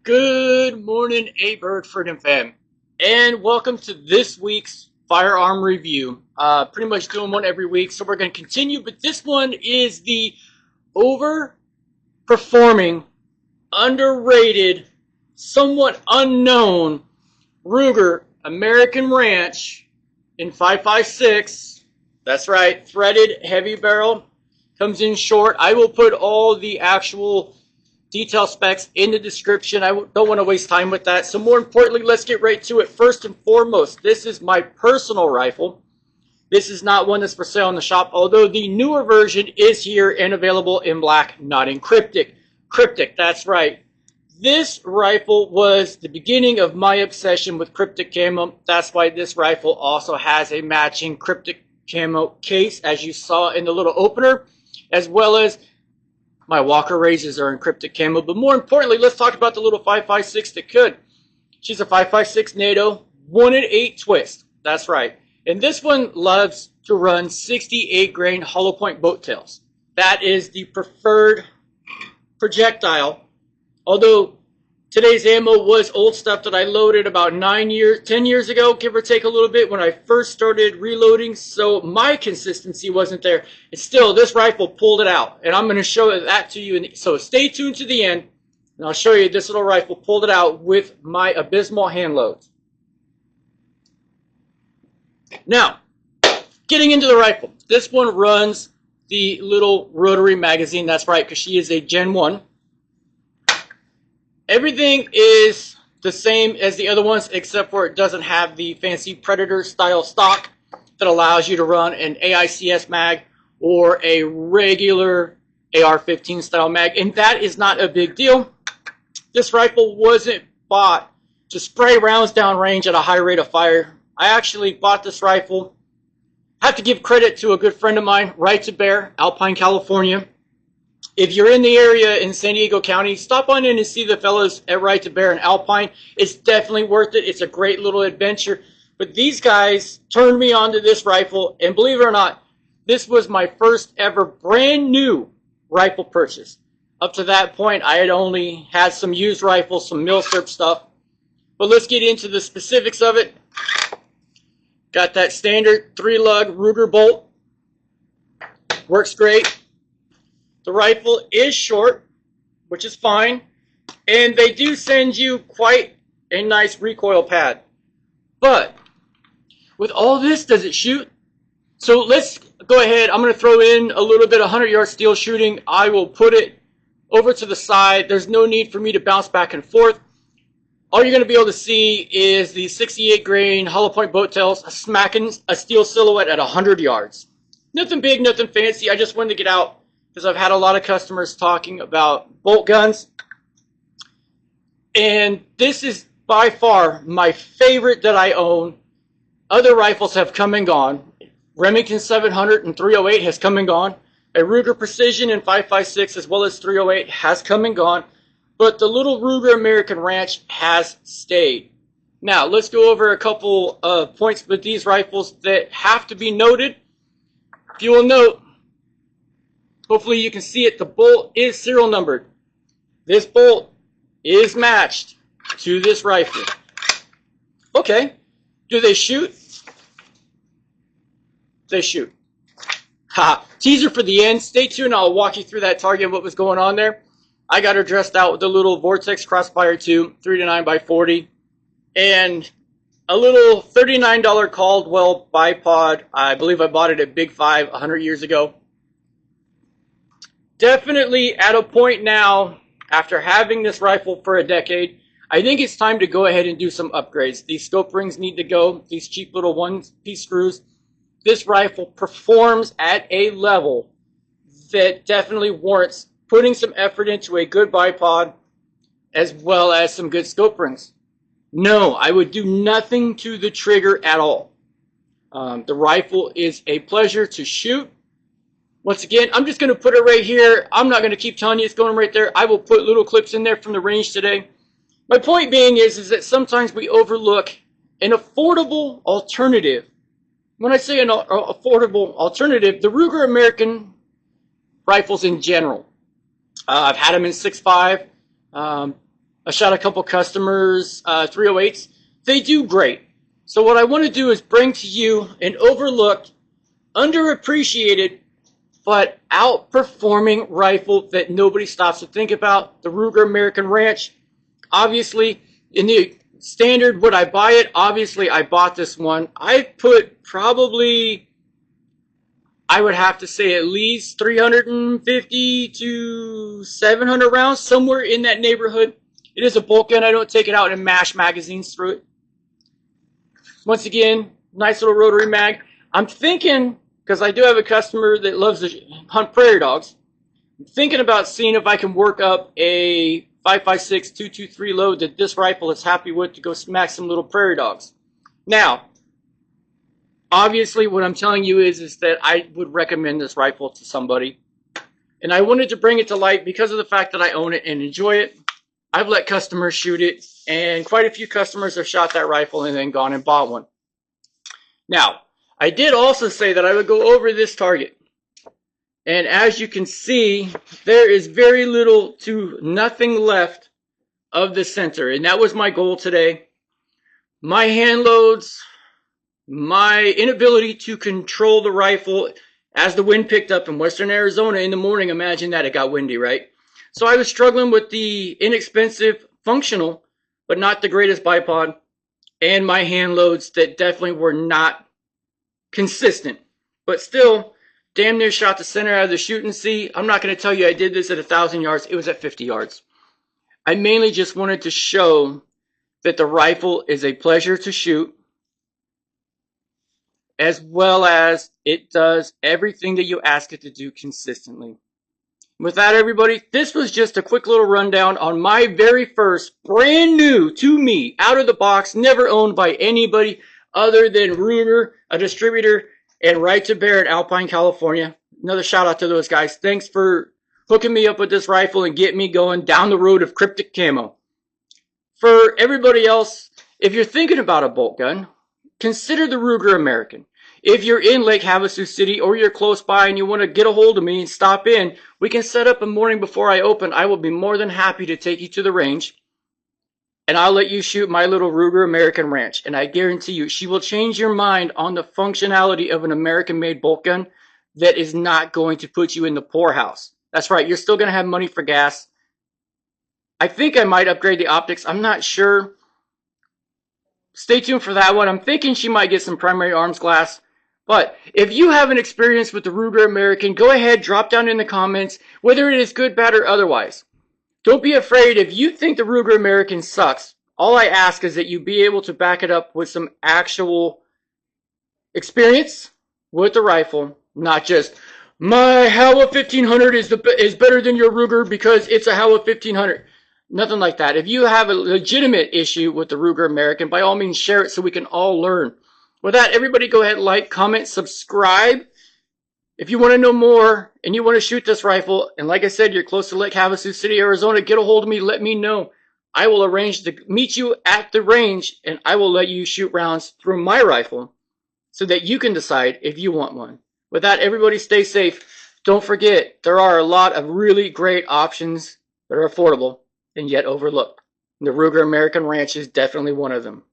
Good morning, A Birdford and fam, and welcome to this week's firearm review. Pretty much doing one every week, so we're going to continue, but this one is the overperforming, underrated, somewhat unknown Ruger American Ranch in 5.56. That's right, threaded heavy barrel, comes in short. I will put all the actual detail specs in the description. I don't want to waste time with that. So more importantly, let's get right to it. First and foremost, this is my personal rifle. This is not one that's for sale in the shop, although the newer version is here and available in black, not in cryptic. Cryptic, that's right. This rifle was the beginning of my obsession with cryptic camo. That's why this rifle also has a matching cryptic camo case, as you saw in the little opener, as well as my Walker razors are in cryptic camo. But more importantly, let's talk about the little 5.56 that could. She's a 5.56 NATO 1-in-8 twist. That's right. And this one loves to run 68 grain hollow point boat tails. That is the preferred projectile. Although today's ammo was old stuff that I loaded about 10 years ago, give or take a little bit, when I first started reloading, so my consistency wasn't there. And still, this rifle pulled it out, and I'm going to show that to you. So stay tuned to the end, and I'll show you this little rifle pulled it out with my abysmal hand loads. Now, getting into the rifle. This one runs the little rotary magazine. That's right, because she is a Gen 1. Everything is the same as the other ones, except for it doesn't have the fancy Predator style stock that allows you to run an AICS mag or a regular AR-15 style mag, and that is not a big deal. This rifle wasn't bought to spray rounds down range at a high rate of fire. I actually bought this rifle. I have to give credit to a good friend of mine, Right to Bear, Alpine, California. If you're in the area in San Diego County, stop on in and see the fellows at Right to Bear and Alpine. It's definitely worth it. It's a great little adventure. But these guys turned me on to this rifle, and believe it or not, this was my first ever brand new rifle purchase. Up to that point, I had only had some used rifles, some milsurp stuff. But let's get into the specifics of it. Got that standard 3-lug Ruger bolt. Works great. The rifle is short, which is fine, and they do send you quite a nice recoil pad. But with all this, does it shoot? So let's go ahead. I'm going to throw in a little bit of 100-yard steel shooting. I will put it over to the side. There's no need for me to bounce back and forth. All you're going to be able to see is the 68 grain hollow point boat tails smacking a steel silhouette at 100 yards. Nothing big, nothing fancy. I just wanted to get out, because I've had a lot of customers talking about bolt guns. And this is by far my favorite that I own. Other rifles have come and gone. Remington 700 and 308 has come and gone. A Ruger Precision in 5.56 as well as 308 has come and gone. But the little Ruger American Ranch has stayed. Now, let's go over a couple of points with these rifles that have to be noted. If you will note, hopefully you can see it, the bolt is serial numbered. This bolt is matched to this rifle. Okay, do they shoot? They shoot. Ha! Teaser for the end. Stay tuned, I'll walk you through that target and what was going on there. I got her dressed out with the little Vortex Crossfire 2, 3-9x40, and a little $39 Caldwell bipod. I believe I bought it at Big 5 100 years ago. Definitely at a point now, after having this rifle for a decade, I think it's time to go ahead and do some upgrades. These scope rings need to go, these cheap little one-piece screws. This rifle performs at a level that definitely warrants putting some effort into a good bipod as well as some good scope rings. No, I would do nothing to the trigger at all. The rifle is a pleasure to shoot. Once again, I'm just going to put it right here. I'm not going to keep telling you it's going right there. I will put little clips in there from the range today. My point being is that sometimes we overlook an affordable alternative. When I say an affordable alternative, the Ruger American rifles in general. I've had them in 6.5. I shot a couple customers 308s. They do great. So what I want to do is bring to you an overlooked, underappreciated, but outperforming rifle that nobody stops to think about, the Ruger American Ranch. Obviously, in the standard, would I buy it? Obviously, I bought this one. I put probably, I would have to say at least 350 to 700 rounds, somewhere in that neighborhood. It is a bolt gun. I don't take it out and mash magazines through it. Once again, nice little rotary mag. I'm thinking, because I do have a customer that loves to hunt prairie dogs, I'm thinking about seeing if I can work up a 5.56 223 load that this rifle is happy with to go smack some little prairie dogs. Now, obviously what I'm telling you is that I would recommend this rifle to somebody. And I wanted to bring it to light because of the fact that I own it and enjoy it. I've let customers shoot it, and quite a few customers have shot that rifle and then gone and bought one. Now, I did also say that I would go over this target. And as you can see, there is very little to nothing left of the center. And that was my goal today. My hand loads, my inability to control the rifle as the wind picked up in western Arizona in the morning. Imagine that, it got windy, right? So I was struggling with the inexpensive, functional, but not the greatest bipod, and my hand loads that definitely were not consistent, but still damn near shot the center out of the shooting. See, I'm not going to tell you I did this at 1,000 yards. It was at 50 yards. I mainly just wanted to show that the rifle is a pleasure to shoot, as well as it does everything that you ask it to do consistently. With that, everybody, this was just a quick little rundown on my very first, brand new to me, out of the box, never owned by anybody other than Ruger, a distributor, and Right to Bear in Alpine, California. Another shout out to those guys. Thanks for hooking me up with this rifle and getting me going down the road of cryptic camo. For everybody else, if you're thinking about a bolt gun, consider the Ruger American. If you're in Lake Havasu City or you're close by and you want to get a hold of me and stop in, we can set up a morning before I open. I will be more than happy to take you to the range, and I'll let you shoot my little Ruger American Ranch. And I guarantee you, she will change your mind on the functionality of an American-made bolt gun that is not going to put you in the poorhouse. That's right, you're still going to have money for gas. I think I might upgrade the optics. I'm not sure. Stay tuned for that one. I'm thinking she might get some primary arms glass. But if you have an experience with the Ruger American, go ahead, drop down in the comments, whether it is good, bad, or otherwise. Don't be afraid. If you think the Ruger American sucks, all I ask is that you be able to back it up with some actual experience with the rifle, not just, my Howa 1500 is better than your Ruger because it's a Howa 1500. Nothing like that. If you have a legitimate issue with the Ruger American, by all means share it so we can all learn. With that, everybody go ahead, like, comment, subscribe. If you want to know more and you want to shoot this rifle, and like I said, you're close to Lake Havasu City, Arizona, get a hold of me, let me know. I will arrange to meet you at the range, and I will let you shoot rounds through my rifle so that you can decide if you want one. With that, everybody stay safe. Don't forget, there are a lot of really great options that are affordable and yet overlooked. The Ruger American Ranch is definitely one of them.